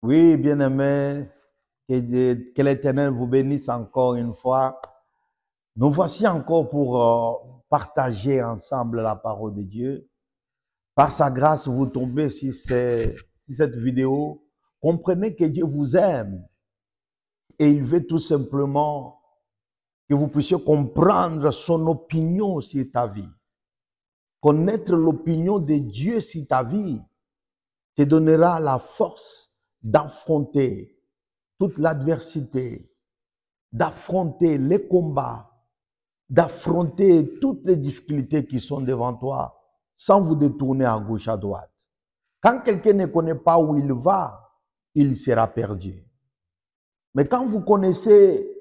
Oui, bien-aimés, que l'Éternel vous bénisse encore une fois. Nous voici encore pour partager ensemble la parole de Dieu. Par sa grâce, vous tombez sur cette vidéo. Comprenez que Dieu vous aime et il veut tout simplement que vous puissiez comprendre son opinion sur ta vie. Connaître l'opinion de Dieu sur ta vie te donnera la force d'affronter toute l'adversité, d'affronter les combats, d'affronter toutes les difficultés qui sont devant toi sans vous détourner à gauche, à droite. Quand quelqu'un ne connaît pas où il va, il sera perdu. Mais quand vous connaissez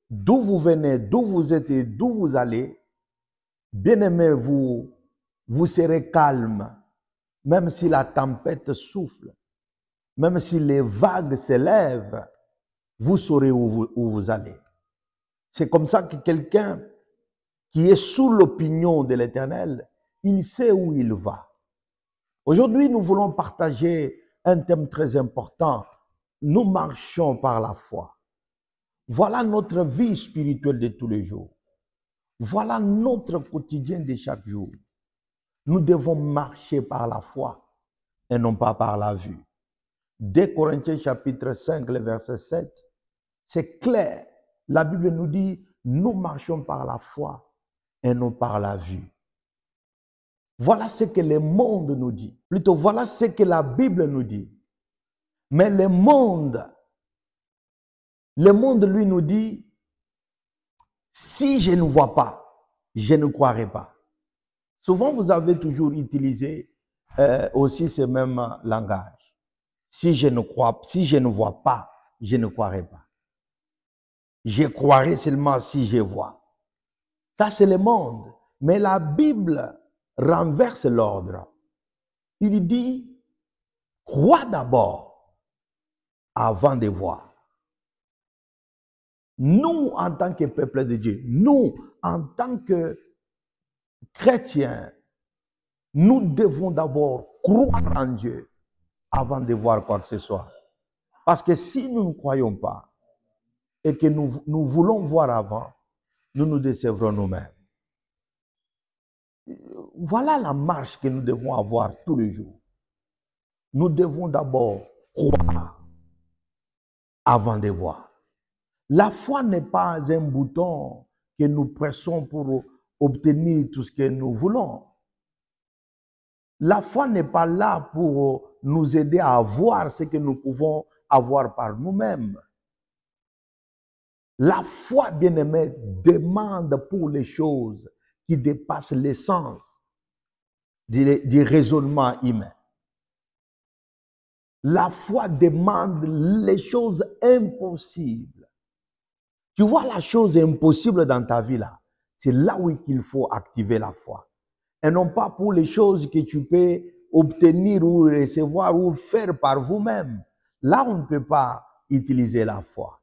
d'où vous venez, d'où vous êtes et d'où vous allez, bien aimé, vous serez calme, même si la tempête souffle, même si les vagues s'élèvent, vous saurez où vous allez. C'est comme ça que quelqu'un qui est sous l'opinion de l'Éternel, il sait où il va. Aujourd'hui, nous voulons partager un thème très important. Nous marchons par la foi. Voilà notre vie spirituelle de tous les jours. Voilà notre quotidien de chaque jour. Nous devons marcher par la foi et non pas par la vue. 2 Corinthiens chapitre 5, le verset 7, c'est clair. La Bible nous dit, nous marchons par la foi et non par la vue. Voilà ce que le monde nous dit. Plutôt, voilà ce que la Bible nous dit. Mais le monde, lui, nous dit, si je ne vois pas, je ne croirai pas. Souvent, vous avez toujours utilisé aussi ce même langage. Si je ne vois pas, je ne croirai pas. Je croirai seulement si je vois. Ça, c'est le monde. Mais la Bible renverse l'ordre. Il dit, crois d'abord avant de voir. Nous, en tant que peuple de Dieu, nous, en tant que chrétiens, nous devons d'abord croire en Dieu avant de voir quoi que ce soit. Parce que si nous ne croyons pas et que nous voulons voir avant, nous nous décevrons nous-mêmes. Voilà la marche que nous devons avoir tous les jours. Nous devons d'abord croire avant de voir. La foi n'est pas un bouton que nous pressons pour obtenir tout ce que nous voulons. La foi n'est pas là pour nous aider à avoir ce que nous pouvons avoir par nous-mêmes. La foi, bien-aimée, demande pour les choses qui dépassent l'essence du raisonnement humain. La foi demande les choses impossibles. Tu vois la chose impossible dans ta vie là, c'est là où il faut activer la foi. Et non pas pour les choses que tu peux obtenir ou recevoir ou faire par vous-même. Là, on ne peut pas utiliser la foi.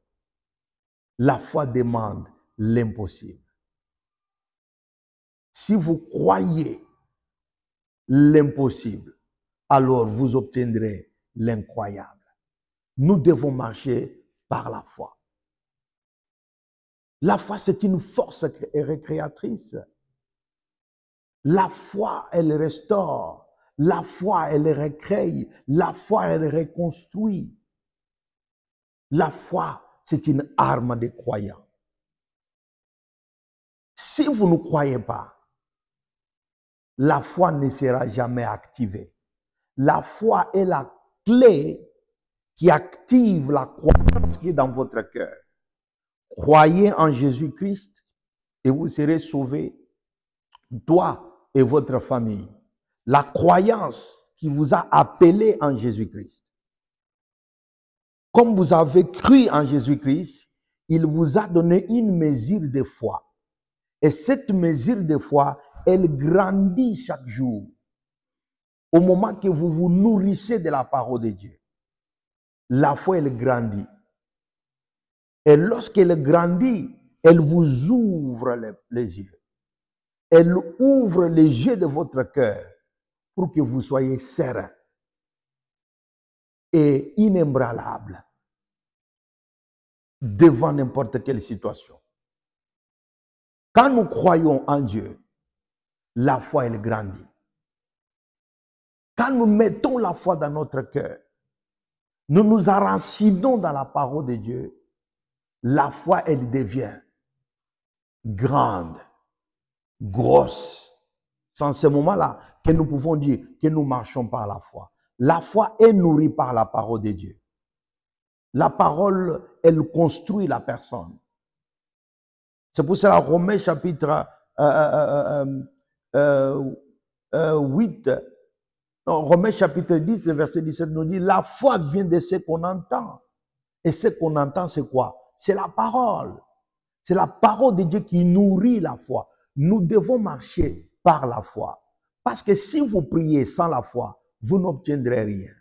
La foi demande l'impossible. Si vous croyez l'impossible, alors vous obtiendrez l'incroyable. Nous devons marcher par la foi. La foi, c'est une force récréatrice. La foi, elle restaure. La foi, elle recrée. La foi, elle reconstruit. La foi, c'est une arme des croyants. Si vous ne croyez pas, la foi ne sera jamais activée. La foi est la clé qui active la croyance qui est dans votre cœur. Croyez en Jésus-Christ et vous serez sauvés, toi et votre famille. La croyance qui vous a appelé en Jésus-Christ. Comme vous avez cru en Jésus-Christ, il vous a donné une mesure de foi. Et cette mesure de foi, elle grandit chaque jour. Au moment que vous vous nourrissez de la parole de Dieu, la foi, elle grandit. Et lorsqu'elle grandit, elle vous ouvre les yeux. Elle ouvre les yeux de votre cœur pour que vous soyez serein. est inébranlable devant n'importe quelle situation. Quand nous croyons en Dieu, la foi, elle grandit. Quand nous mettons la foi dans notre cœur, nous nous enracinons dans la parole de Dieu, la foi, elle devient grande, grosse. C'est en ce moment-là que nous pouvons dire que nous marchons par la foi. La foi est nourrie par la parole de Dieu. La parole, elle construit la personne. C'est pour cela, Romains chapitre 8, non, Romains chapitre 10, verset 17 nous dit, la foi vient de ce qu'on entend. Et ce qu'on entend, c'est quoi? C'est la parole. C'est la parole de Dieu qui nourrit la foi. Nous devons marcher par la foi. Parce que si vous priez sans la foi, vous n'obtiendrez rien.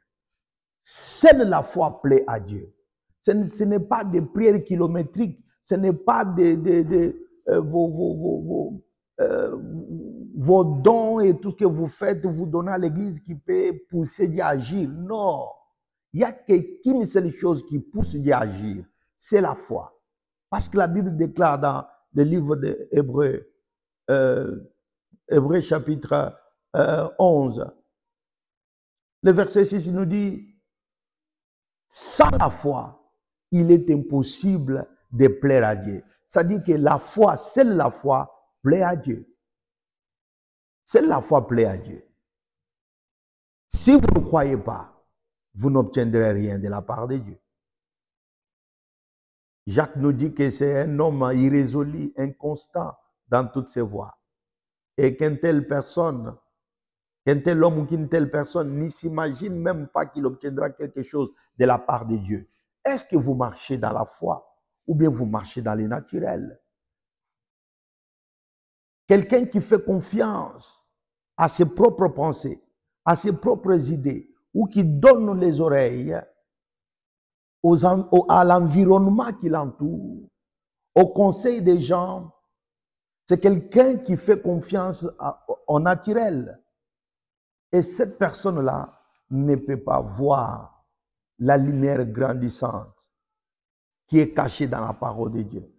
Seule la foi plaît à Dieu. Ce n'est pas des prières kilométriques, ce n'est pas vos dons et tout ce que vous faites, vous donnez à l'église qui peut pousser Dieu à agir. Non. Il n'y a qu'une seule chose qui pousse Dieu à agir, c'est la foi. Parce que la Bible déclare dans le livre d'Hébreux, Hébreux chapitre 11, le verset 6 il nous dit, sans la foi, il est impossible de plaire à Dieu. C'est-à-dire que la foi, seule la foi, plaît à Dieu. Seule la foi plaît à Dieu. Si vous ne croyez pas, vous n'obtiendrez rien de la part de Dieu. Jacques nous dit que c'est un homme irrésolu, inconstant dans toutes ses voies. Et qu'une telle personne, qu'un tel homme ou qu'une telle personne ne s'imagine même pas qu'il obtiendra quelque chose de la part de Dieu. Est-ce que vous marchez dans la foi ou bien vous marchez dans le naturel? Quelqu'un qui fait confiance à ses propres pensées, à ses propres idées, ou qui donne les oreilles à l'environnement qui l'entoure, au conseil des gens, c'est quelqu'un qui fait confiance au naturel. Et cette personne-là ne peut pas voir la lumière grandissante qui est cachée dans la parole de Dieu.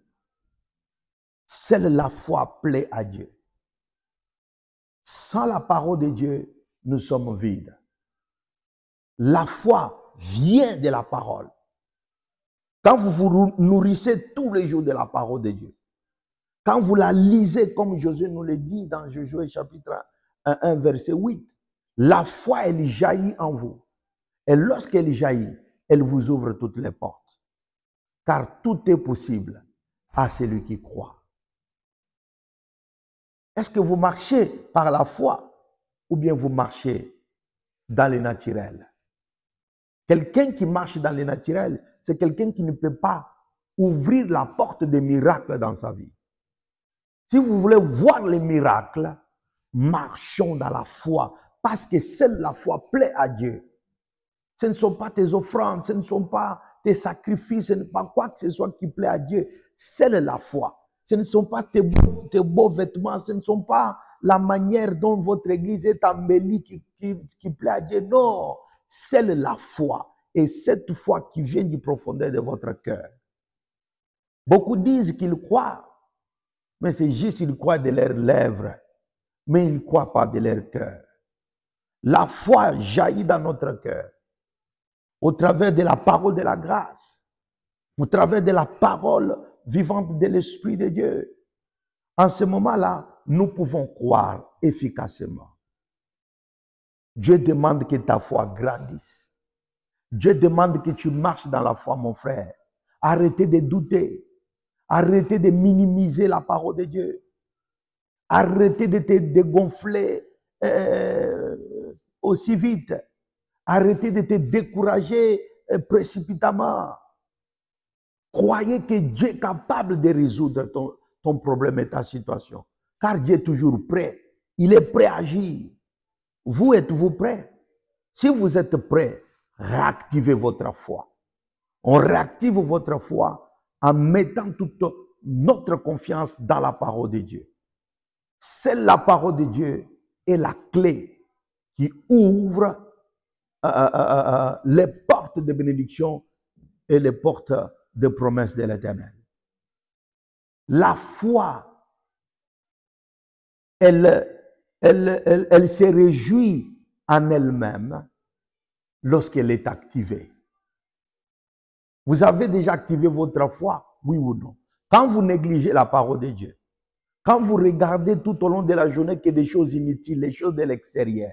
Seule la foi plaît à Dieu. Sans la parole de Dieu, nous sommes vides. La foi vient de la parole. Quand vous vous nourrissez tous les jours de la parole de Dieu, quand vous la lisez comme Josué nous le dit dans Josué chapitre 1, verset 8, la foi, elle jaillit en vous. Et lorsqu'elle jaillit, elle vous ouvre toutes les portes. Car tout est possible à celui qui croit. Est-ce que vous marchez par la foi ou bien vous marchez dans le naturel? Quelqu'un qui marche dans le naturel, c'est quelqu'un qui ne peut pas ouvrir la porte des miracles dans sa vie. Si vous voulez voir les miracles, marchons dans la foi, parce que seule la foi plaît à Dieu. Ce ne sont pas tes offrandes, ce ne sont pas tes sacrifices, ce n'est pas quoi que ce soit qui plaît à Dieu. Seule la foi. Ce ne sont pas tes beaux vêtements, ce ne sont pas la manière dont votre église est embellie qui plaît à Dieu. Non, seule la foi. Et cette foi qui vient du profondeur de votre cœur. Beaucoup disent qu'ils croient, mais c'est juste qu'ils croient de leurs lèvres, mais ils ne croient pas de leur cœur. La foi jaillit dans notre cœur, au travers de la parole de la grâce, au travers de la parole vivante de l'Esprit de Dieu. En ce moment-là, nous pouvons croire efficacement. Dieu demande que ta foi grandisse. Dieu demande que tu marches dans la foi, mon frère. Arrêtez de douter. Arrêtez de minimiser la parole de Dieu. Arrêtez de te dégonfler aussi vite. Arrêtez de te décourager précipitamment. Croyez que Dieu est capable de résoudre ton problème et ta situation. Car Dieu est toujours prêt. Il est prêt à agir. Vous êtes-vous prêt? Si vous êtes prêt, réactivez votre foi. On réactive votre foi en mettant toute notre confiance dans la parole de Dieu. C'est la parole de Dieu est la clé qui ouvre les portes de bénédiction et les portes de promesses de l'Éternel. La foi, elle se réjouit en elle-même lorsqu'elle est activée. Vous avez déjà activé votre foi, oui ou non? Quand vous négligez la parole de Dieu, quand vous regardez tout au long de la journée que des choses inutiles, les choses de l'extérieur,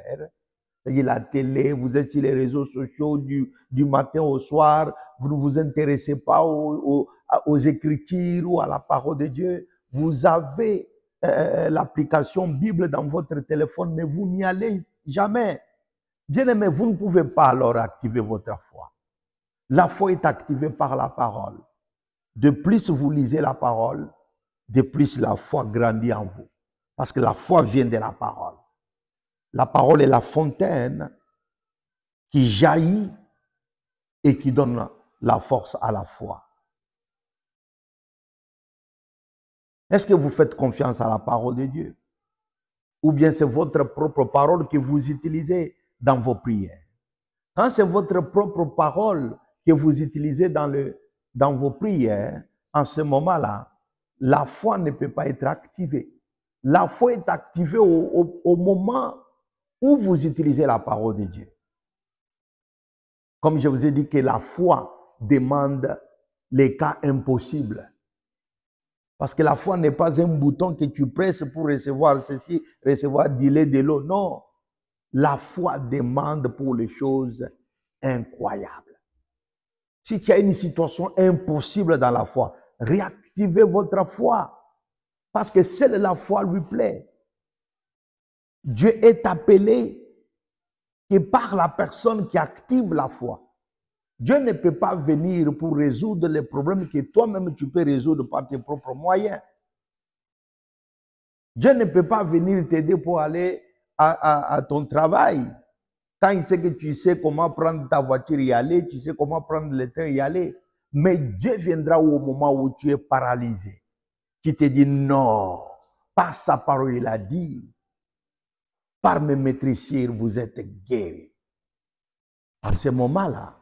c'est-à-dire la télé, vous êtes sur les réseaux sociaux du matin au soir, vous ne vous intéressez pas aux Écritures ou à la parole de Dieu, vous avez l'application Bible dans votre téléphone, mais vous n'y allez jamais. Bien-aimé, vous ne pouvez pas alors activer votre foi. La foi est activée par la parole. De plus vous lisez la parole, de plus la foi grandit en vous. Parce que la foi vient de la parole. La parole est la fontaine qui jaillit et qui donne la force à la foi. Est-ce que vous faites confiance à la parole de Dieu? Ou bien c'est votre propre parole que vous utilisez dans vos prières? Quand c'est votre propre parole que vous utilisez dans vos prières, en ce moment-là, la foi ne peut pas être activée. La foi est activée au moment où vous utilisez la parole de Dieu. Comme je vous ai dit que la foi demande les cas impossibles. Parce que la foi n'est pas un bouton que tu presses pour recevoir ceci, recevoir du lait, de l'eau. Non. La foi demande pour les choses incroyables. Si tu as une situation impossible dans la foi, réactivez votre foi. Parce que seule la foi lui plaît. Dieu est appelé que par la personne qui active la foi. Dieu ne peut pas venir pour résoudre les problèmes que toi-même tu peux résoudre par tes propres moyens. Dieu ne peut pas venir t'aider pour aller à ton travail. Quand il sait que tu sais comment prendre ta voiture et y aller, tu sais comment prendre le train et y aller. Mais Dieu viendra au moment où tu es paralysé. Qui te dit non, par sa parole il a dit, par mes maîtrissures vous êtes guéris. À ce moment-là,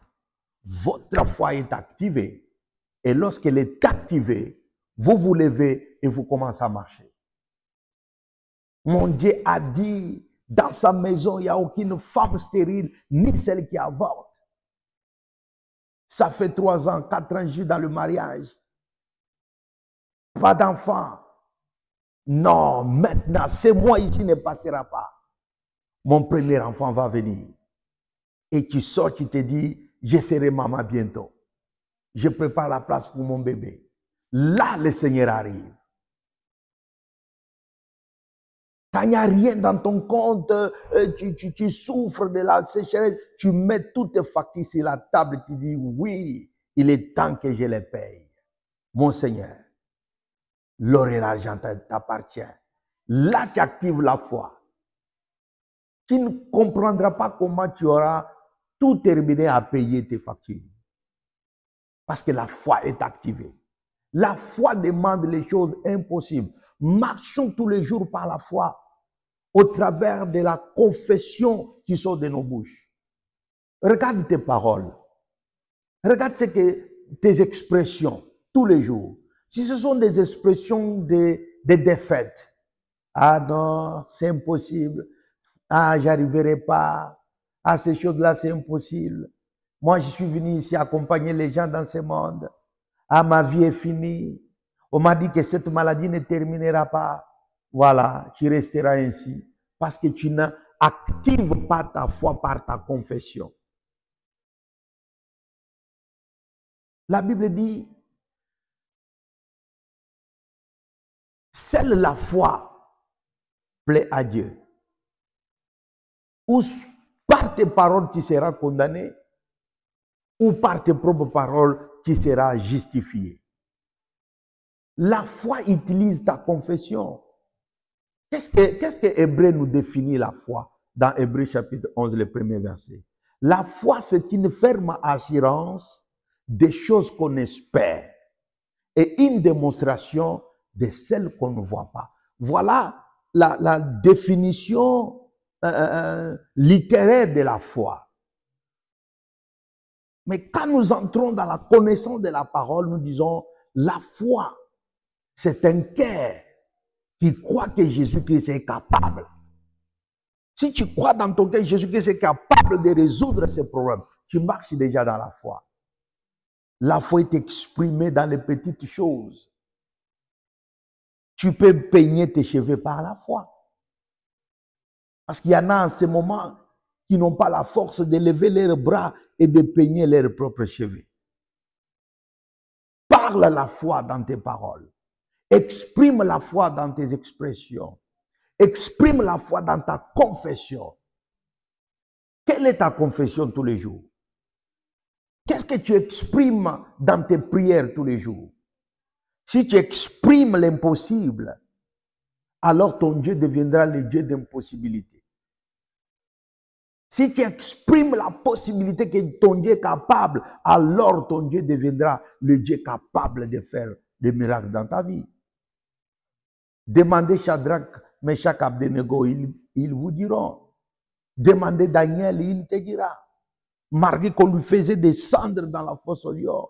votre foi est activée. Et lorsqu'elle est activée, vous vous levez et vous commencez à marcher. Mon Dieu a dit, dans sa maison, il n'y a aucune femme stérile, ni celle qui avorte. Ça fait 3 ans, 4 ans, je suis dans le mariage. Pas d'enfant. Non, maintenant, c'est moi ici ne passera pas. Mon premier enfant va venir. Et tu sors, tu te dis, je serai maman bientôt. Je prépare la place pour mon bébé. Là, le Seigneur arrive. Quand il n'y a rien dans ton compte, tu souffres de la sécheresse, tu mets toutes tes factures sur la table, tu dis, oui, il est temps que je les paye. Mon Seigneur, l'or et l'argent t'appartient. Là, tu actives la foi. Tu ne comprendras pas comment tu auras tout terminé à payer tes factures. Parce que la foi est activée. La foi demande les choses impossibles. Marchons tous les jours par la foi au travers de la confession qui sort de nos bouches. Regarde tes paroles. Regarde tes expressions tous les jours. Si ce sont des expressions de défaite, ah non, c'est impossible. Ah, j'arriverai pas. Ah, ces choses-là, c'est impossible. Moi, je suis venu ici accompagner les gens dans ce monde. Ah, ma vie est finie. On m'a dit que cette maladie ne terminera pas. Voilà, tu resteras ainsi. Parce que tu n'actives pas ta foi par ta confession. La Bible dit, seule la foi plaît à Dieu. Ou par tes paroles tu seras condamné, ou par tes propres paroles tu seras justifié. La foi utilise ta confession. Qu'est-ce que Hébreu nous définit la foi dans Hébreu chapitre 11, le premier verset? La foi, c'est une ferme assurance des choses qu'on espère et une démonstration de celles qu'on ne voit pas. Voilà la définition littéraire de la foi. Mais quand nous entrons dans la connaissance de la parole, nous disons, la foi, c'est un cœur qui croit que Jésus-Christ est capable. Si tu crois dans ton cœur que Jésus-Christ est capable de résoudre ces problèmes, tu marches déjà dans la foi. La foi est exprimée dans les petites choses. Tu peux peigner tes cheveux par la foi. Parce qu'il y en a en ce moment qui n'ont pas la force de lever leurs bras et de peigner leurs propres cheveux. Parle la foi dans tes paroles. Exprime la foi dans tes expressions. Exprime la foi dans ta confession. Quelle est ta confession tous les jours? Qu'est-ce que tu exprimes dans tes prières tous les jours? Si tu exprimes l'impossible, alors ton Dieu deviendra le Dieu d'impossibilité. Si tu exprimes la possibilité que ton Dieu est capable, alors ton Dieu deviendra le Dieu capable de faire des miracles dans ta vie. Demandez Shadrach, Meshach, Abednego, ils vous diront. Demandez Daniel, il te dira. Malgré qu'on lui faisait descendre dans la fosse au lion.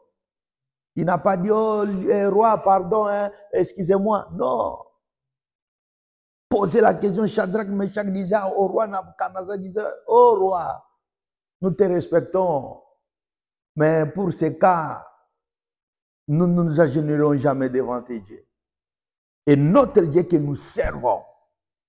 Il n'a pas dit, oh roi, pardon, hein, excusez-moi. Non. Posez la question, Shadrach, Meshach disait au roi Nabuchodonosor, disait, oh roi, nous te respectons, mais pour ces cas, nous ne nous agenouillerons jamais devant tes dieux. Et notre Dieu que nous servons,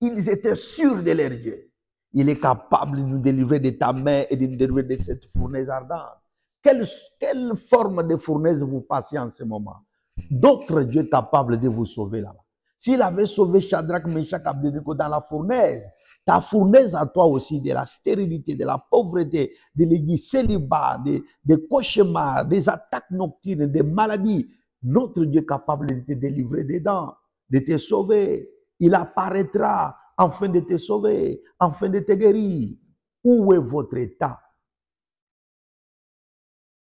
ils étaient sûrs de leur Dieu. Il est capable de nous délivrer de ta main et de nous délivrer de cette fournaise ardente. Quelle forme de fournaise vous passez en ce moment? D'autres dieux capables de vous sauver là-bas. S'il avait sauvé Shadrach, Meshach, Abednego dans la fournaise, ta fournaise à toi aussi, de la stérilité, de la pauvreté, de l'église célibat, des cauchemars, des attaques nocturnes, des maladies, notre Dieu est capable de te délivrer dedans, de te sauver. Il apparaîtra afin de te sauver, afin de te guérir. Où est votre état?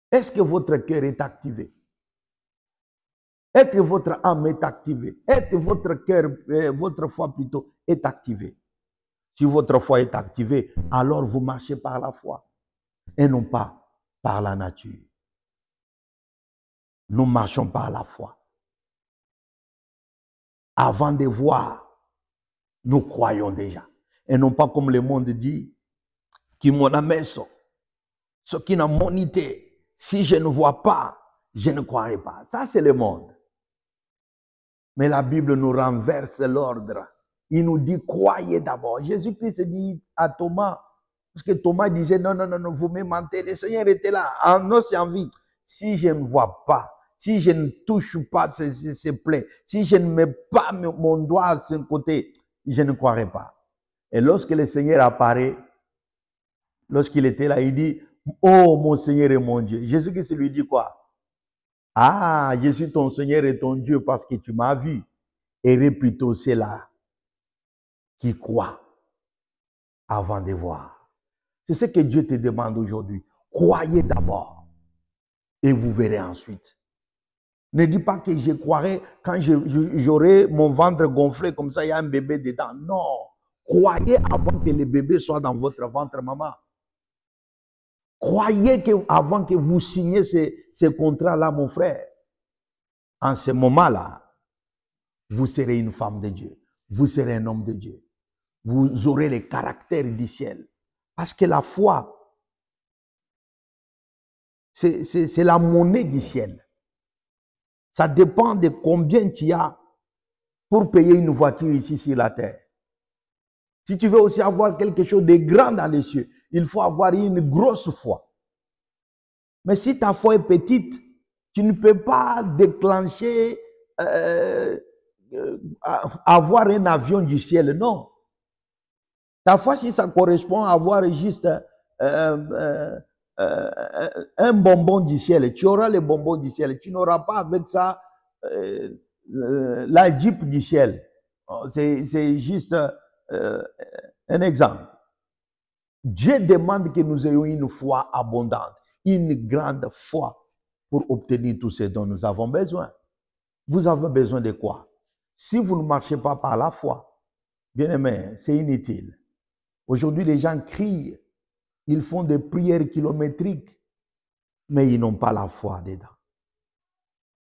Est-ce que votre cœur est activé? Est-ce que votre âme est activée? Est-ce que votre cœur, votre foi plutôt, est activée? Si votre foi est activée, alors vous marchez par la foi et non pas par la nature. Nous marchons par la foi. Avant de voir, nous croyons déjà. Et non pas comme le monde dit, qui m'ont amesso, ce qui n'a monité. Si je ne vois pas, je ne croirai pas. Ça, c'est le monde. Mais la Bible nous renverse l'ordre. Il nous dit, croyez d'abord. Jésus-Christ dit à Thomas, parce que Thomas disait, non, non, non, non, vous me mentez. Le Seigneur était là, en os et en vie. Si je ne vois pas, si je ne touche pas ces plaies, si je ne mets pas mon doigt à ce côté, je ne croirai pas. Et lorsque le Seigneur apparaît, lorsqu'il était là, il dit, oh mon Seigneur et mon Dieu. Jésus-Christ lui dit quoi? Ah, je suis ton Seigneur et ton Dieu parce que tu m'as vu. Et plutôt ceux-là qui croient avant de voir. C'est ce que Dieu te demande aujourd'hui. Croyez d'abord et vous verrez ensuite. Ne dis pas que je croirai quand j'aurai mon ventre gonflé comme ça, il y a un bébé dedans. Non. Croyez avant que le bébé soit dans votre ventre, maman. Croyez avant que vous signiez ce contrat-là, mon frère. En ce moment-là, vous serez une femme de Dieu. Vous serez un homme de Dieu. Vous aurez le caractère du ciel. Parce que la foi, c'est la monnaie du ciel. Ça dépend de combien tu as pour payer une voiture ici sur la terre. Si tu veux aussi avoir quelque chose de grand dans les cieux, il faut avoir une grosse foi. Mais si ta foi est petite, tu ne peux pas déclencher, avoir un avion du ciel, non. Ta foi, si ça correspond à avoir juste un bonbon du ciel, tu auras les bonbons du ciel. Tu n'auras pas avec ça la Jeep du ciel. C'est juste un exemple. Dieu demande que nous ayons une foi abondante, une grande foi pour obtenir tout ce dont nous avons besoin. Vous avez besoin de quoi? Si vous ne marchez pas par la foi, bien aimé, c'est inutile. Aujourd'hui, les gens crient, ils font des prières kilométriques. mais ils n'ont pas la foi dedans.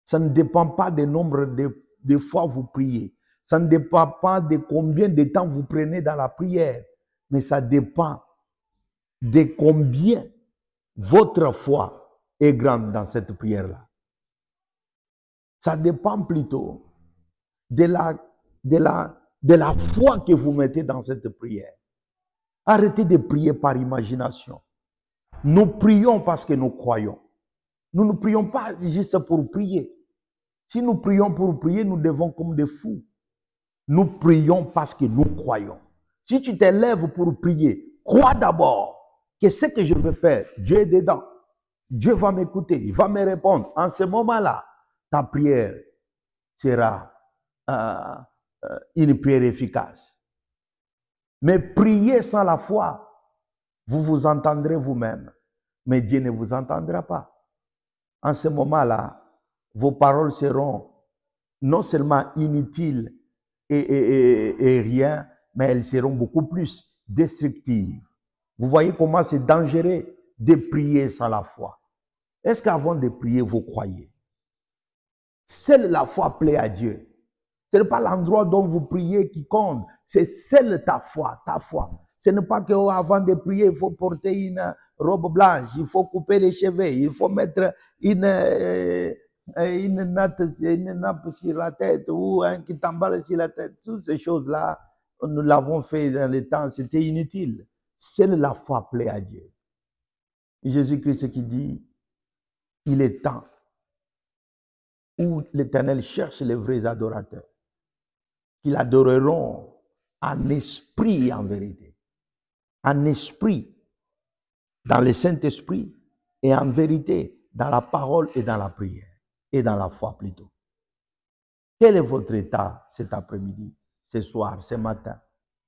Ça ne dépend pas du nombre de fois vous priez. Ça ne dépend pas de combien de temps vous prenez dans la prière, mais ça dépend de combien votre foi est grande dans cette prière-là. Ça dépend plutôt de la foi que vous mettez dans cette prière. Arrêtez de prier par imagination. Nous prions parce que nous croyons. Nous ne prions pas juste pour prier. Si nous prions pour prier, nous devons comme des fous. Nous prions parce que nous croyons. Si tu t'élèves pour prier, crois d'abord que ce que je veux faire, Dieu est dedans. Dieu va m'écouter, il va me répondre. En ce moment-là, ta prière sera une prière efficace. Mais prier sans la foi, vous vous entendrez vous-même, mais Dieu ne vous entendra pas. En ce moment-là, vos paroles seront non seulement inutiles et rien, mais elles seront beaucoup plus destructives. Vous voyez comment c'est dangereux de prier sans la foi. Est-ce qu'avant de prier, vous croyez? Seule la foi plaît à Dieu. Ce n'est pas l'endroit dont vous priez qui compte, c'est seule ta foi, ta foi. Ce n'est pas qu'avant de prier, il faut porter une robe blanche, il faut couper les cheveux, il faut mettre une nappe sur la tête ou un qui t'emballe sur la tête. Toutes ces choses-là, nous l'avons fait dans le temps, c'était inutile. Seule la foi plaît à Dieu. Jésus-Christ qui dit, il est temps où l'Éternel cherche les vrais adorateurs, qu'ils adoreront en esprit et en vérité. En esprit, dans le Saint-Esprit, et en vérité, dans la parole et dans la prière, et dans la foi plutôt. Quel est votre état cet après-midi, ce soir, ce matin,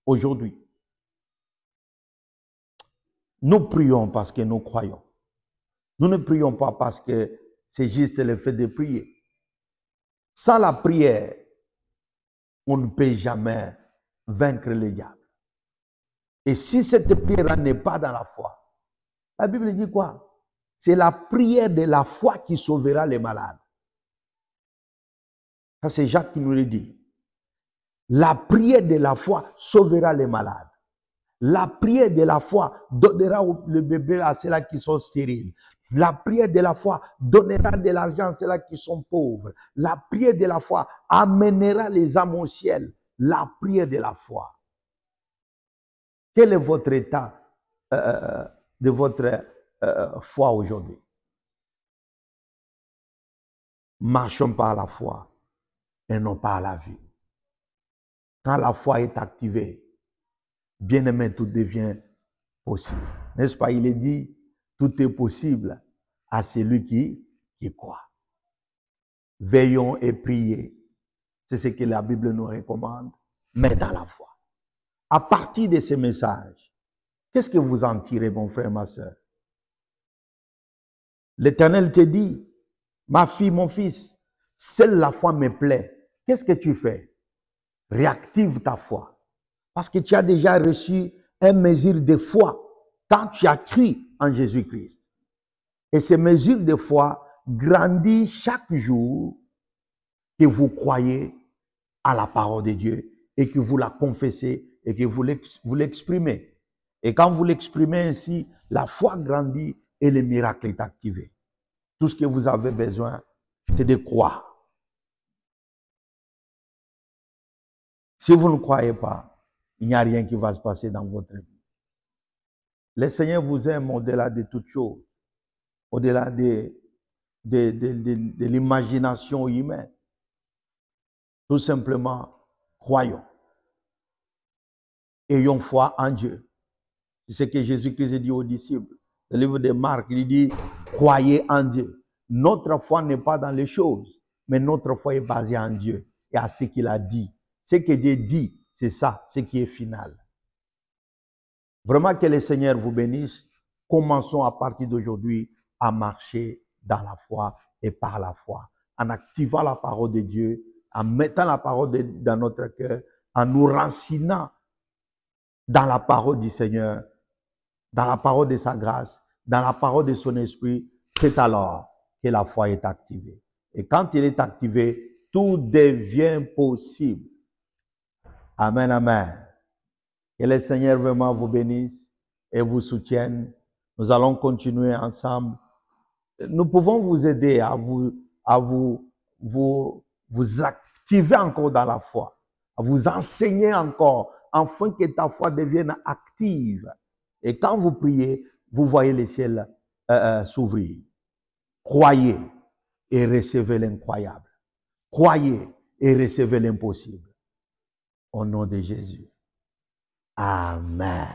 aujourd'hui? Nous prions parce que nous croyons. Nous ne prions pas parce que c'est juste le fait de prier. Sans la prière, on ne peut jamais vaincre le diable. Et si cette prière n'est pas dans la foi, la Bible dit quoi? C'est la prière de la foi qui sauvera les malades. Ça, c'est Jacques qui nous le dit. La prière de la foi sauvera les malades. La prière de la foi donnera le bébé à ceux-là qui sont stériles. La prière de la foi donnera de l'argent à ceux-là qui sont pauvres. La prière de la foi amènera les âmes au ciel. La prière de la foi. Quel est votre état de votre foi aujourd'hui? Marchons par la foi et non par la vue. Quand la foi est activée, bien-aimé, tout devient possible. N'est-ce pas? Il est dit, tout est possible à celui qui croit. Veillons et priez. C'est ce que la Bible nous recommande, mais dans la foi. À partir de ces messages, qu'est-ce que vous en tirez, mon frère, ma soeur? L'Éternel te dit, ma fille, mon fils, seule la foi me plaît. Qu'est-ce que tu fais? Réactive ta foi. Parce que tu as déjà reçu une mesure de foi quand tu as cru en Jésus-Christ. Et ces mesures de foi grandissent chaque jour que vous croyez à la parole de Dieu et que vous la confessez et que vous l'exprimez. Et quand vous l'exprimez ainsi, la foi grandit et le miracle est activé. Tout ce que vous avez besoin, c'est de croire. Si vous ne croyez pas, il n'y a rien qui va se passer dans votre vie. Le Seigneur vous aime au-delà de toutes choses, au-delà de l'imagination humaine. Tout simplement, croyons. Ayons foi en Dieu. C'est ce que Jésus-Christ dit aux disciples. Le livre de Marc, il dit, croyez en Dieu. Notre foi n'est pas dans les choses, mais notre foi est basée en Dieu et à ce qu'il a dit. Ce que Dieu dit, c'est ça, ce qui est final. Vraiment que le Seigneur vous bénisse. Commençons à partir d'aujourd'hui à marcher dans la foi et par la foi, en activant la parole de Dieu, en mettant la parole dans notre cœur, en nous renseignement dans la parole du Seigneur, dans la parole de sa grâce, dans la parole de son esprit, c'est alors que la foi est activée. Et quand il est activé, tout devient possible. Amen, amen. Que le Seigneur vraiment vous bénisse et vous soutienne. Nous allons continuer ensemble. Nous pouvons vous aider à vous activer encore dans la foi, à vous enseigner encore, afin que ta foi devienne active. Et quand vous priez, vous voyez les ciels s'ouvrir. Croyez et recevez l'incroyable. Croyez et recevez l'impossible. Au nom de Jésus. Amen.